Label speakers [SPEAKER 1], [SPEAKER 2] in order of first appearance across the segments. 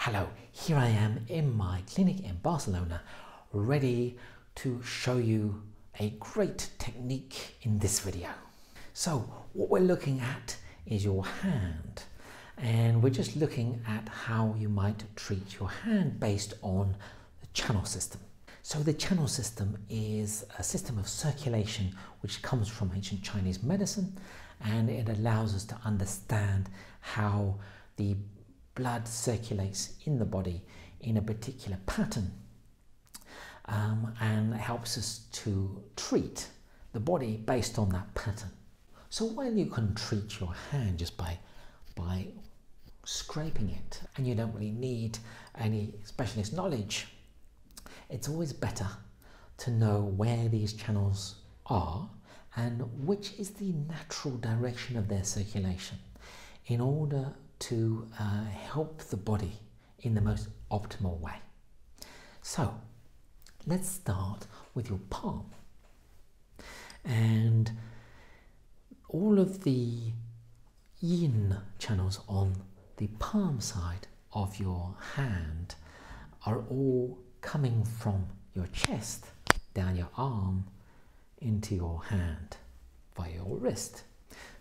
[SPEAKER 1] Hello, here I am in my clinic in Barcelona, ready to show you a great technique in this video. So what we're looking at is your hand, and we're just looking at how you might treat your hand based on the channel system. So the channel system is a system of circulation which comes from ancient Chinese medicine, and it allows us to understand how the blood circulates in the body in a particular pattern, and helps us to treat the body based on that pattern. So while you can treat your hand just by scraping it, and you don't really need any specialist knowledge, it's always better to know where these channels are and which is the natural direction of their circulation in order to help the body in the most optimal way. So let's start with your palm, and all of the yin channels on the palm side of your hand are all coming from your chest down your arm into your hand via your wrist.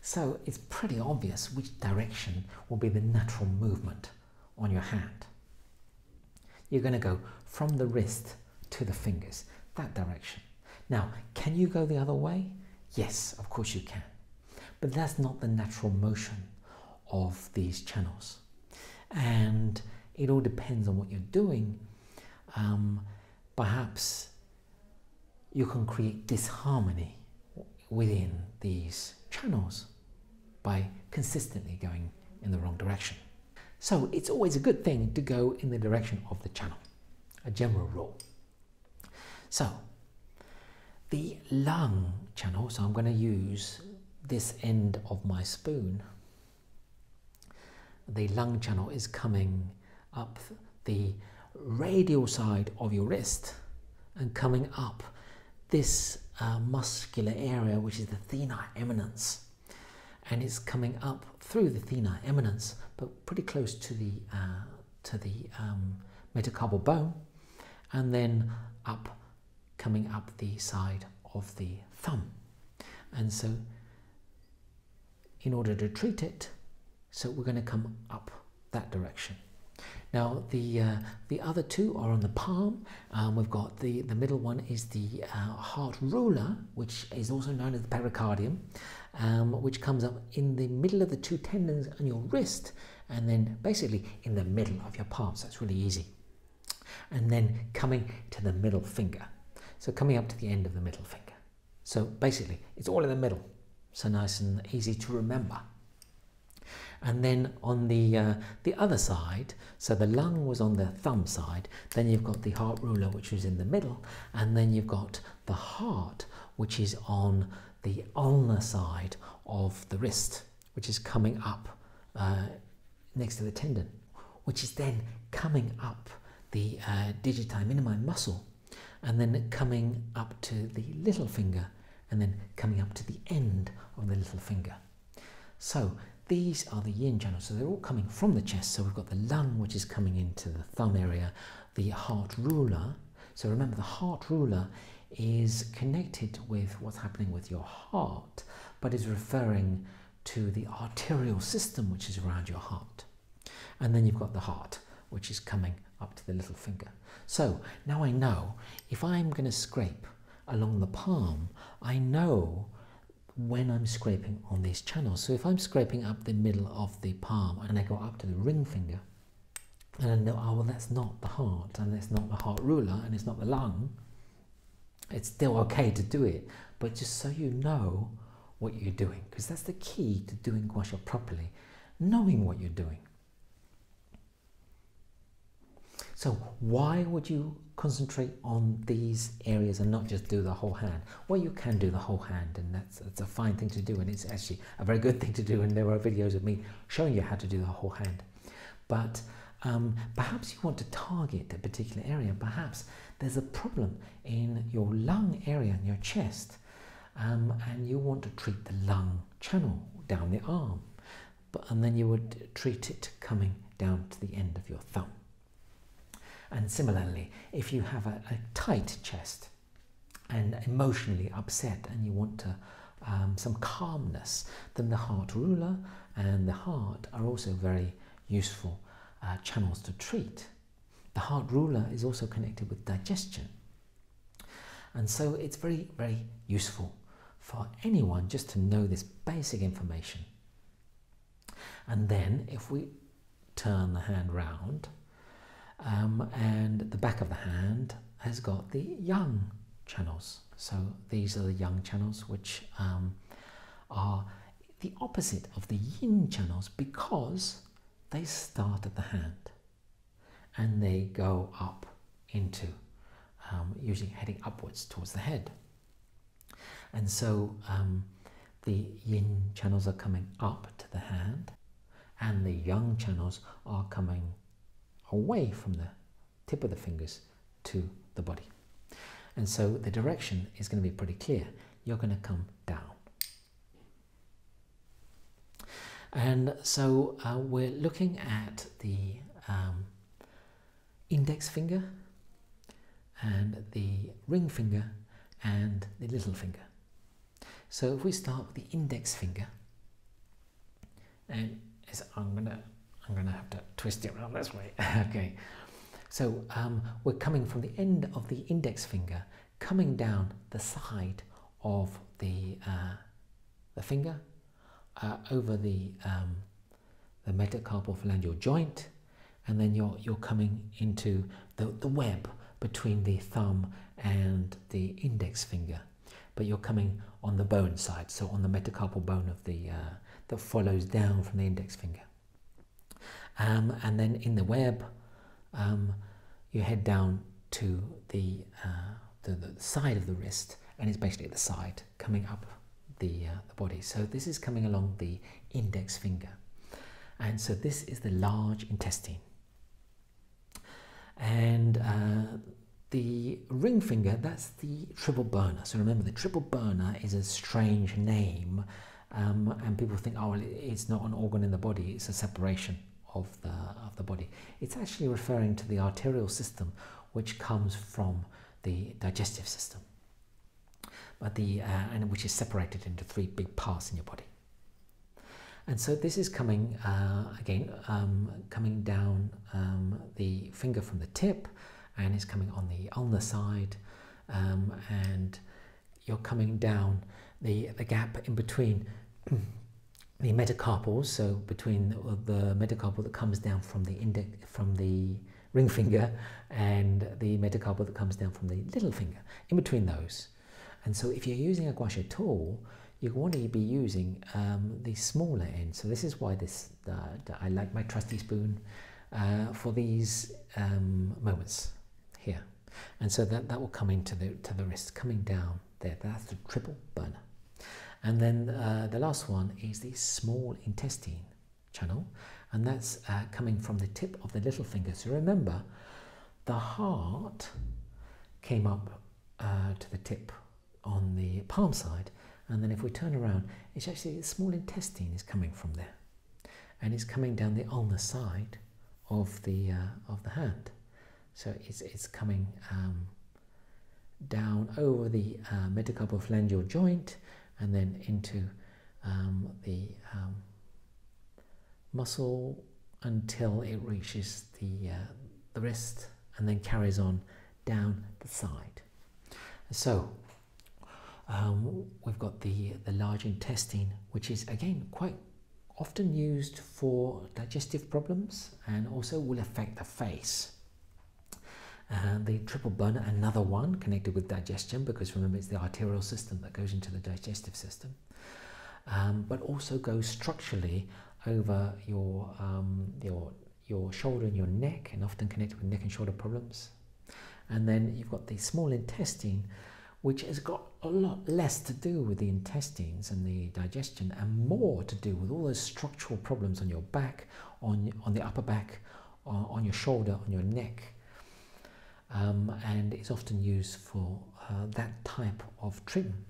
[SPEAKER 1] So it's pretty obvious which direction will be the natural movement on your hand. You're going to go from the wrist to the fingers, that direction. Now, can you go the other way? Yes, of course you can. But that's not the natural motion of these channels. And it all depends on what you're doing. Perhaps you can create disharmony within these channels by consistently going in the wrong direction. So it's always a good thing to go in the direction of the channel, a general rule. So the lung channel, so I'm going to use this end of my spoon. The lung channel is coming up the radial side of your wrist and coming up this muscular area, which is the thenar eminence, and it's coming up through the thenar eminence, but pretty close to the metacarpal bone, and then coming up the side of the thumb. And so in order to treat it, so we're going to come up that direction. Now the other two are on the palm. We've got the middle one is the heart ruler, which is also known as the pericardium, which comes up in the middle of the two tendons on your wrist, and then basically in the middle of your palm. So it's really easy. And then coming to the middle finger. So coming up to the end of the middle finger. So basically it's all in the middle. So nice and easy to remember. And then on the other side, so the lung was on the thumb side, then you've got the heart ruler, which is in the middle, and then you've got the heart, which is on the ulnar side of the wrist, which is coming up next to the tendon, which is then coming up the digiti minimi muscle, and then coming up to the little finger, and then coming up to the end of the little finger. So these are the yin channels, so they're all coming from the chest. So we've got the lung, which is coming into the thumb area, the heart ruler. So remember, the heart ruler is connected with what's happening with your heart, but is referring to the arterial system, which is around your heart. And then you've got the heart, which is coming up to the little finger. So now I know if I'm going to scrape along the palm, I know when I'm scraping on these channels. So if I'm scraping up the middle of the palm and I go up to the ring finger, and I know, oh well, that's not the heart, and it's not the heart ruler, and it's not the lung, it's still okay to do it, but just so you know what you're doing, because that's the key to doing gua sha properly, knowing what you're doing. So why would you concentrate on these areas and not just do the whole hand? Well, you can do the whole hand, and that's a fine thing to do, and it's actually a very good thing to do, and there are videos of me showing you how to do the whole hand. But perhaps you want to target a particular area. Perhaps there's a problem in your lung area in your chest, and you want to treat the lung channel down the arm, and then you would treat it coming down to the end of your thumb. And similarly, if you have a tight chest and emotionally upset and you want to some calmness, then the heart ruler and the heart are also very useful channels to treat. The heart ruler is also connected with digestion. And so it's very, very useful for anyone just to know this basic information. And then if we turn the hand round, and the back of the hand has got the yang channels. So these are the yang channels, which are the opposite of the yin channels because they start at the hand and they go up into usually heading upwards towards the head. And so the yin channels are coming up to the hand and the yang channels are coming away from the tip of the fingers to the body. And so the direction is going to be pretty clear. You're going to come down. And so we're looking at the index finger and the ring finger and the little finger. So if we start with the index finger, and I'm gonna have to twist it around this way. Okay, so we're coming from the end of the index finger, coming down the side of the finger, over the metacarpophalangeal joint, and then you're coming into the web between the thumb and the index finger, but you're coming on the bone side, so on the metacarpal bone of the that follows down from the index finger. And then in the web, you head down to the side of the wrist, and it's basically the side coming up the body. So this is coming along the index finger, and so this is the large intestine. And the ring finger, that's the triple burner. So remember, the triple burner is a strange name, and people think, oh, well, it's not an organ in the body, it's a separation of the body. It's actually referring to the arterial system, which comes from the digestive system, but and which is separated into three big parts in your body. And so this is coming again, coming down the finger from the tip, and it's coming on the ulnar side, and you're coming down the gap in between the metacarpals, so between the metacarpal that comes down from the ring finger and the metacarpal that comes down from the little finger, in between those. And so if you're using a gua sha tool, you want to be using the smaller end. So this is why I like my trusty spoon for these moments here. And so that will come into the wrist, coming down there. That's the triple burner. And then the last one is the small intestine channel, and that's coming from the tip of the little finger. So remember, the heart came up to the tip on the palm side, and then if we turn around, it's actually the small intestine is coming from there, and it's coming down the ulnar side of the hand. So it's coming down over the metacarpophalangeal joint, and then into the muscle until it reaches the wrist, and then carries on down the side. So we've got the large intestine, which is again quite often used for digestive problems and also will affect the face. The triple burner, another one connected with digestion, because remember it's the arterial system that goes into the digestive system, but also goes structurally over your shoulder and your neck, and often connected with neck and shoulder problems. And then you've got the small intestine, which has got a lot less to do with the intestines and the digestion, and more to do with all those structural problems on your back, on the upper back, on your shoulder, on your neck. And it's often used for that type of treatment.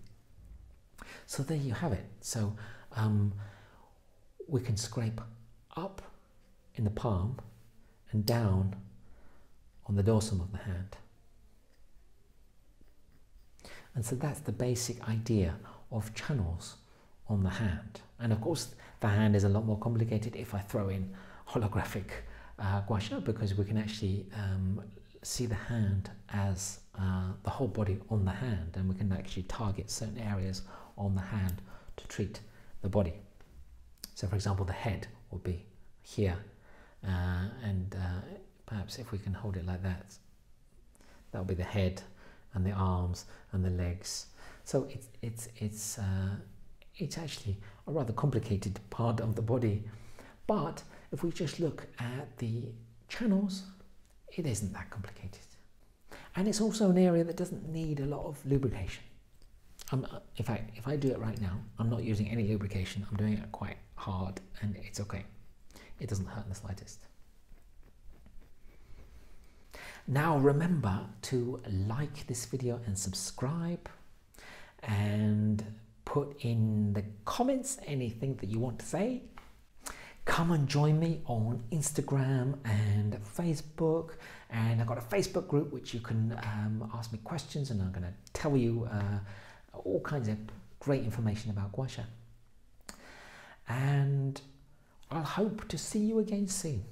[SPEAKER 1] So there you have it. So we can scrape up in the palm and down on the dorsum of the hand. And so that's the basic idea of channels on the hand. And of course, the hand is a lot more complicated if I throw in holographic gua sha, because we can actually see the hand as the whole body on the hand, and we can actually target certain areas on the hand to treat the body. So for example, the head will be here, and perhaps if we can hold it like that, that will be the head, and the arms and the legs. So it's actually a rather complicated part of the body, but if we just look at the channels, it isn't that complicated. And it's also an area that doesn't need a lot of lubrication. In fact, if I do it right now, I'm not using any lubrication. I'm doing it quite hard, and it's okay. It doesn't hurt in the slightest. Now remember to like this video and subscribe, and put in the comments anything that you want to say. Come and join me on Instagram and Facebook, and I've got a Facebook group which you can ask me questions, and I'm going to tell you all kinds of great information about gua sha. And I'll hope to see you again soon.